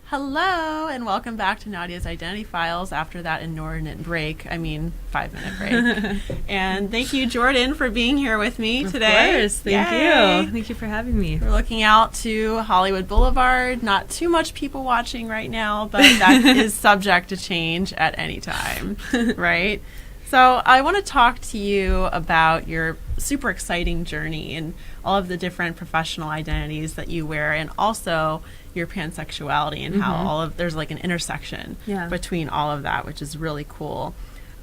Hello, and welcome back to Nadya's Identity Files after that inordinate break. 5-minute break. And thank you, Jordan, for being here with me today. Of course. Thank you. Thank you for having me. We're looking out to Hollywood Boulevard. Not too much people watching right now, but that is subject to change at any time, right? So I want to talk to you about your super exciting journey and all of the different professional identities that you wear, and also your pansexuality and how there's like an intersection between all of that, which is really cool.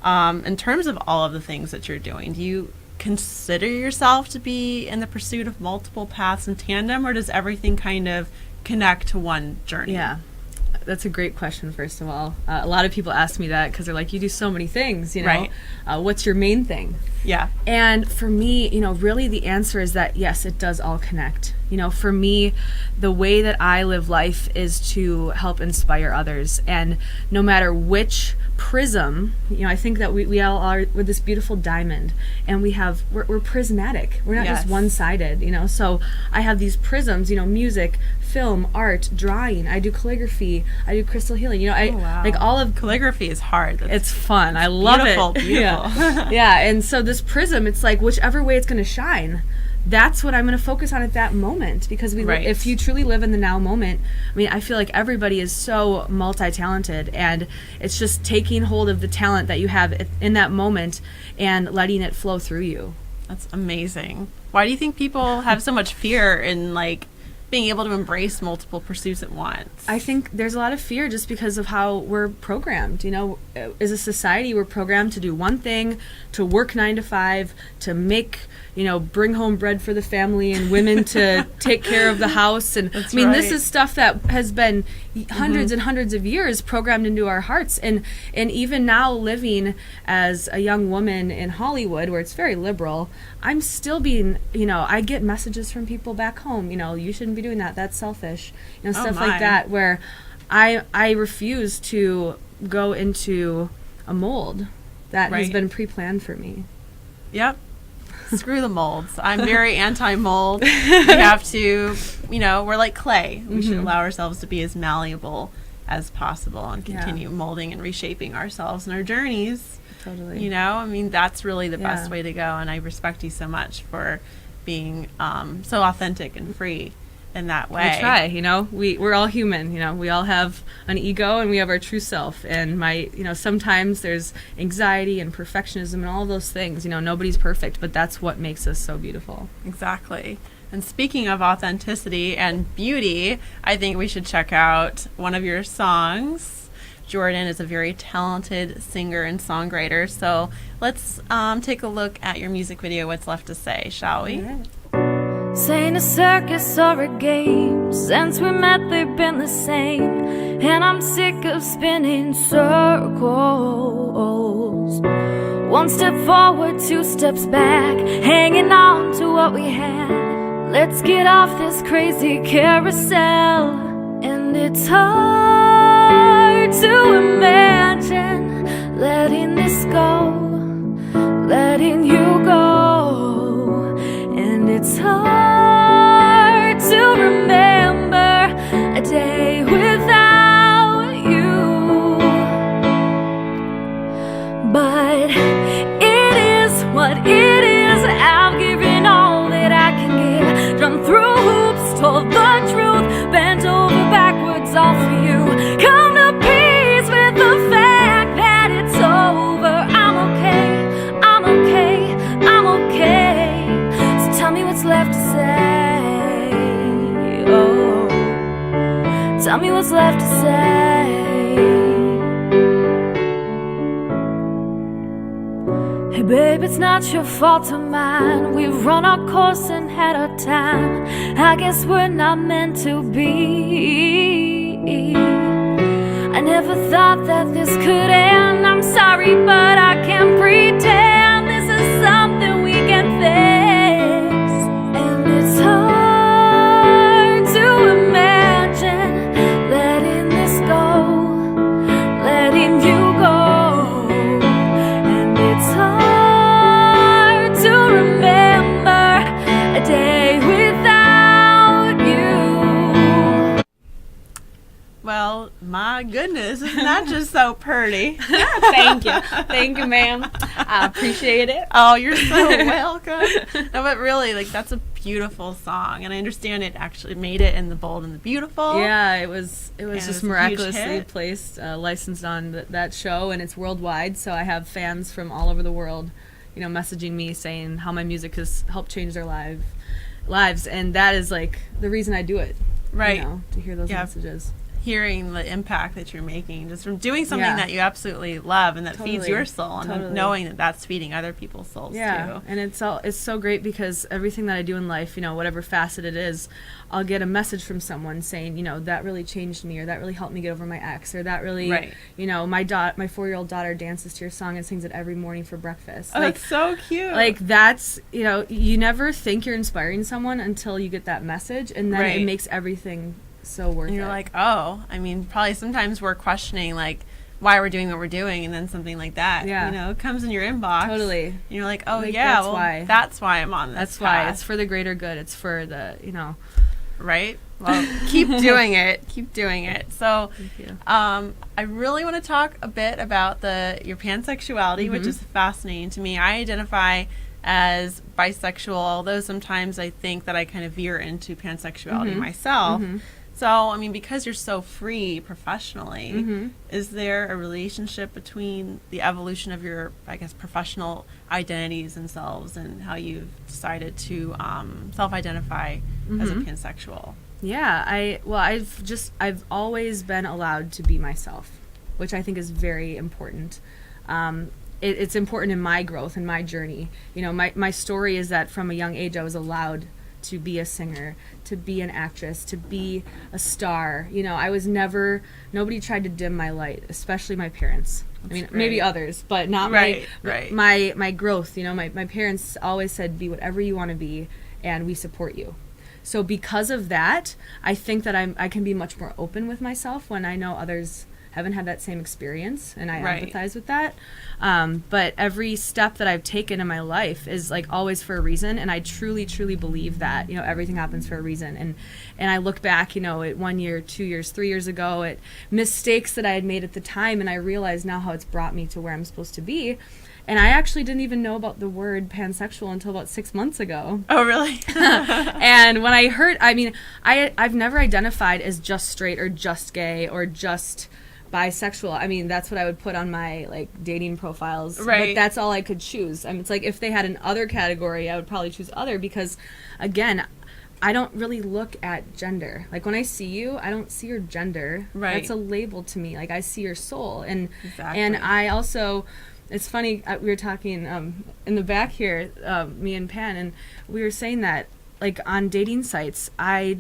In terms of all of the things that you're doing, do you consider yourself to be in the pursuit of multiple paths in tandem, or does everything kind of connect to one journey? Yeah. That's a great question, first of all. A lot of people ask me that because they're like, you do so many things, Right. What's your main thing? Yeah. And for me, really the answer is that, yes, it does all connect. For me, the way that I live life is to help inspire others. And no matter which prism, I think that we all are, we're this beautiful diamond, and we're prismatic. We're not just one-sided, So I have these prisms, music, film, art, drawing. I do calligraphy. I do crystal healing. Like all of Calligraphy is hard. It's fun. I love it. Beautiful. Yeah. And so this prism, it's like whichever way it's going to shine, that's what I'm going to focus on at that moment, because if you truly live in the now moment, I feel like everybody is so multi-talented, and it's just taking hold of the talent that you have in that moment and letting it flow through you. That's amazing. Why do you think people have so much fear in being able to embrace multiple pursuits at once? I think there's a lot of fear just because of how we're programmed. As a society, we're programmed to do one thing, to work 9 to 5, to make, bring home bread for the family, and women to take care of the house. And this is stuff that has been hundreds and hundreds of years programmed into our hearts. And even now, living as a young woman in Hollywood, where it's very liberal, I'm still being, I get messages from people back home, you shouldn't be doing that. That's selfish. Stuff like that, where I refuse to go into a mold that has been pre-planned for me. Yep. Screw the molds. I'm very anti-mold. We have to, we're like clay. We should allow ourselves to be as malleable as possible and continue molding and reshaping ourselves and our journeys. Totally. That's really the best way to go. And I respect you so much for being so authentic and free in that way. We try, we're all human, we all have an ego and we have our true self. And sometimes there's anxiety and perfectionism and all of those things. Nobody's perfect, but that's what makes us so beautiful. Exactly. And speaking of authenticity and beauty, I think we should check out one of your songs. Jordan is a very talented singer and songwriter. So let's take a look at your music video, What's Left to Say, shall we? All right. Saying a circus or a game, since we met they've been the same, and I'm sick of spinning circles. One step forward, 2 steps back, hanging on to what we had. Let's get off this crazy carousel. And it's hard to imagine letting this go, letting you go. And it's hard to remember a day without you. But it is what it is. I've given all that I can give. Jumped through hoops, told the truth, bent over backwards all for you. Come to peace with the fact that it's over. I'm okay, I'm okay, I'm okay. So tell me what's left to say. Oh, tell me what's left to say. Hey babe, it's not your fault or mine. We've run our course and had our time. I guess we're not meant to be. I never thought that this could end. I'm sorry, but I can't pretend this is something we can fix. And it's hard to imagine letting this go, letting you go. And it's hard to remember a day without you. Well, my goodness, isn't that just so pretty? Thank you, ma'am. I appreciate it. Oh, you're so welcome. No, but really, like, that's a beautiful song, and I understand it actually made it in the Bold and the Beautiful. Yeah, it was just it was a huge miraculously hit. placed, licensed on that show, and it's worldwide. So I have fans from all over the world, messaging me saying how my music has helped change their lives, and that is like the reason I do it. Right. To hear those messages. Hearing the impact that you're making just from doing something Yeah. that you absolutely love and that feeds Totally. your soul, and then Totally. knowing that that's feeding other people's souls too. And it's so great because everything that I do in life, whatever facet it is, I'll get a message from someone saying, that really changed me, or that really helped me get over my ex, or that really, Right. My 4-year-old daughter dances to your song and sings it every morning for breakfast. Oh, that's so cute. Like that's, you never think you're inspiring someone until you get that message, and then Right. it makes everything so worth and it. you're like, oh, I mean, probably sometimes we're questioning like why we're doing what we're doing, and then something like that, it comes in your inbox. Totally. And you're like, oh Like, yeah, that's why I'm on this. That's path. why it's for the greater good. It's for the, Right? Well, keep doing it. Keep doing it. So, Thank you. I really want to talk a bit about your pansexuality, which is fascinating to me. I identify as bisexual, although sometimes I think that I kind of veer into pansexuality myself. So, I mean, because you're so free professionally, is there a relationship between the evolution of your, I guess, professional identities and selves, and how you've decided to self-identify as a pansexual? Yeah, I've always been allowed to be myself, which I think is very important. It's important in my growth and my journey. My story is that from a young age I was allowed to be a singer, to be an actress, to be a star. I was nobody tried to dim my light, especially my parents. Maybe others, but not Right. my growth. My parents always said, be whatever you want to be, and we support you. So because of that, I think that I can be much more open with myself when I know others haven't had that same experience, and I empathize with that. But every step that I've taken in my life is like always for a reason, and I truly, truly believe that everything happens for a reason. And I look back, at 1 year, 2 years, 3 years ago, at mistakes that I had made at the time, and I realize now how it's brought me to where I'm supposed to be. And I actually didn't even know about the word pansexual until about 6 months ago. Oh, really? And when I heard, I've never identified as just straight or just gay or just bisexual. That's what I would put on my dating profiles. Right. But that's all I could choose. It's like if they had an other category, I would probably choose other, because again, I don't really look at gender. Like when I see you, I don't see your gender. Right. That's a label to me. Like I see your soul. And Exactly. and I also, it's funny, we were talking in the back here, me and Pan, and we were saying that like on dating sites, I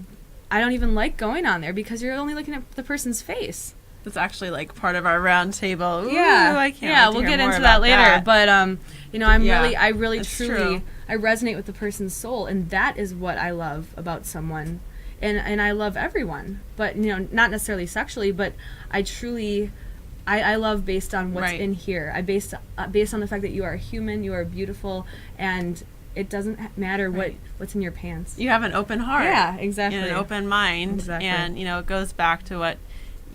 don't even like going on there because you're only looking at the person's face. That's actually like part of our round table. Ooh, Yeah, I can't yeah, wait to we'll hear get more into about that later. But I really That's truly true. I resonate with the person's soul, and that is what I love about someone. And I love everyone, but not necessarily sexually, but I truly I love based on what's Right. in here. I based on the fact that you are human, you are beautiful, and it doesn't matter Right. what's in your pants. You have an open heart. Yeah, exactly. And an open mind. Exactly. And, it goes back to what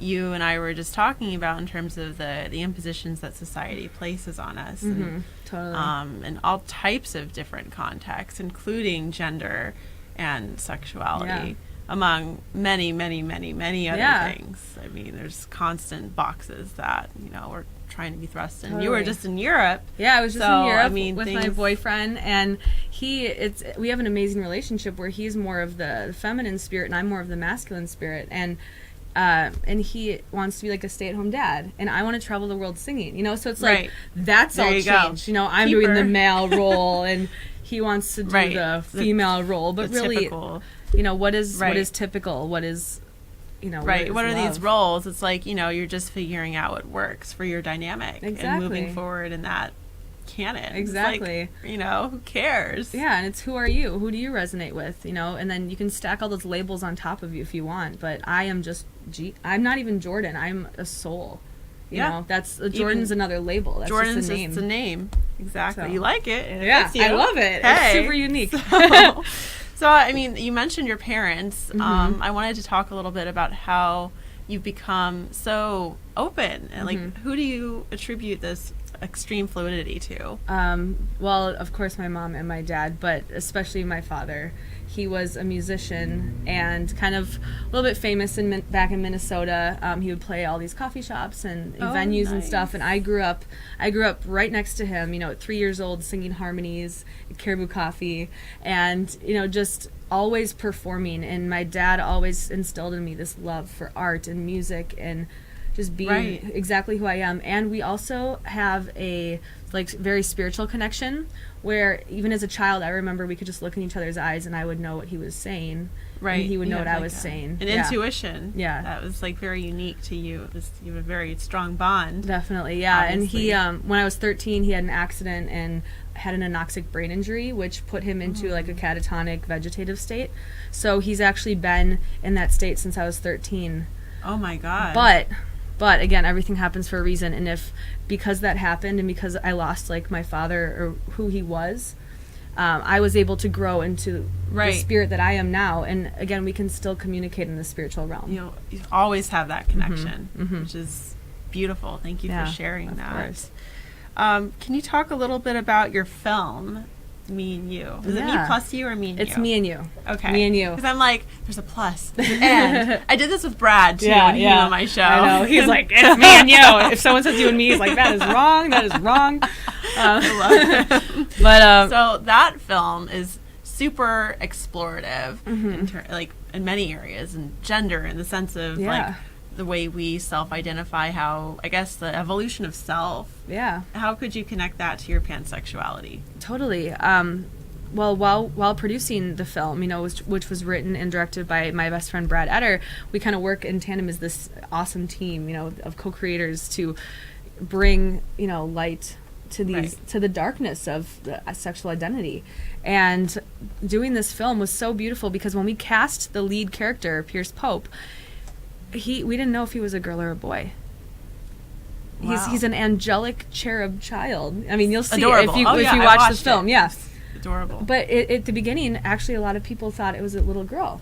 you and I were just talking about in terms of the impositions that society places on us. And, Totally. in all types of different contexts, including gender and sexuality, among many, many, many, many other things. There's constant boxes that, we're trying to be thrust in. You were Totally. just in Europe. Yeah, I was just So, in Europe I mean, with my things- boyfriend, and we have an amazing relationship where he's more of the feminine spirit and I'm more of the masculine spirit, and he wants to be like a stay-at-home dad, and I want to travel the world singing. So it's Right. like that's There all you go. changed. I'm Keeper. doing the male role, and he wants to do Right. the female role. But The really, typical. what is Right. typical? What is Right. What are these love? roles? It's like, you're just figuring out what works for your dynamic and moving Exactly. forward in that canon. It's Exactly. like, who cares? Yeah, and it's who are you? Who do you resonate with? And then you can stack all those labels on top of you if you want. But I am just I'm not even Jordan. I'm a soul. You know, that's Jordan's another label. That's Jordan's just a name. just a name. Exactly. So. You like it. And it Yeah, fits you. I love it. Hey. It's super unique. So, you mentioned your parents. I wanted to talk a little bit about how you've become so open, and like, who do you attribute this extreme fluidity to? Well, of course, my mom and my dad, but especially my father. He was a musician and kind of a little bit famous back in Minnesota. He would play all these coffee shops and venues and stuff. And I grew up right next to him. You know, at 3 years old, singing harmonies at Caribou Coffee, and just always performing. And my dad always instilled in me this love for art and music and just being exactly who I am. And we also have a very spiritual connection where even as a child, I remember we could just look in each other's eyes and I would know what he was saying. Right. And he would know what I was saying. An intuition. Yeah. That was very unique to you. You have a very strong bond. Definitely. Yeah. Obviously. And he, when I was 13, he had an accident and had an anoxic brain injury, which put him into a catatonic vegetative state. So he's actually been in that state since I was 13. Oh my God. But again, everything happens for a reason, and because that happened and because I lost my father or who he was, I was able to grow into the spirit that I am now. And again, we can still communicate in the spiritual realm. You always have that connection, which is beautiful. Thank you for sharing that. Of course. Can you talk a little bit about your film, Me and You? Is it me plus you or me and you? It's me and you. Okay. Me and you. Because I'm like, there's a plus. There's an and. I did this with Brad, too, when he was on my show. I know. He's like, it's me and you. If someone says you and me, he's like, that is wrong. That is wrong. I love it. But so that film is super explorative in many areas, and gender in the sense of the way we self-identify, how, I guess, the evolution of self. Yeah. How could you connect that to your pansexuality? Totally. Well, while producing the film, which was written and directed by my best friend Brad Etter, we kind of work in tandem as this awesome team, of co-creators to bring, light to these to the darkness of the sexual identity. And doing this film was so beautiful because when we cast the lead character, Pierce Pope, we didn't know if he was a girl or a boy. Wow. He's an angelic cherub child. I mean, you'll see Adorable. if you watch the film. It. Yeah, adorable. But at the beginning, actually, a lot of people thought it was a little girl.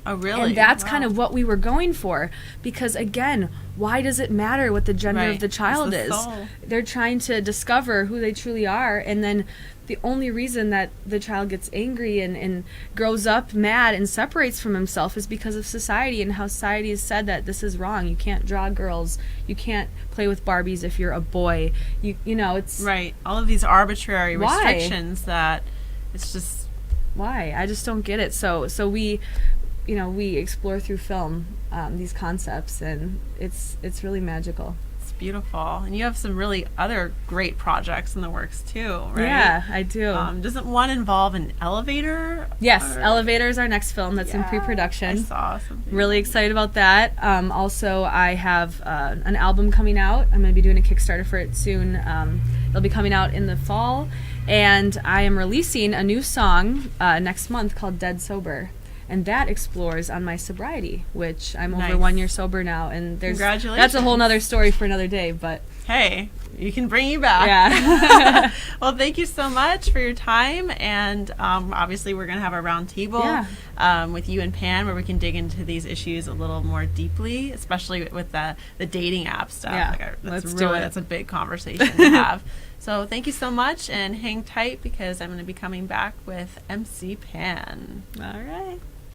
Oh, really? And that's kind of what we were going for. Because, again, why does it matter what the gender of the child is? Soul. They're trying to discover who they truly are. And then the only reason that the child gets angry and grows up mad and separates from himself is because of society and how society has said that this is wrong. You can't draw girls. You can't play with Barbies if you're a boy. You know, it's... Right. All of these arbitrary restrictions that it's just... Why? I just don't get it. So we... we explore through film these concepts, and it's really magical. It's beautiful. And you have some really other great projects in the works, too, right? Yeah, I do. Doesn't one involve an elevator? Yes, Elevator is our next film that's in pre-production. I saw something. Really excited about that. Also, I have an album coming out. I'm going to be doing a Kickstarter for it soon. It'll be coming out in the fall. And I am releasing a new song next month called Dead Sober. And that explores on my sobriety, which I'm over 1 year sober now. And Congratulations. That's a whole nother story for another day. But hey, you can bring you back. Yeah. Well, thank you so much for your time. And obviously, we're going to have a round table with you and Pan where we can dig into these issues a little more deeply, especially with the dating app stuff. Yeah, let's do it. That's a big conversation to have. So thank you so much, and hang tight because I'm going to be coming back with MC Pan. All right.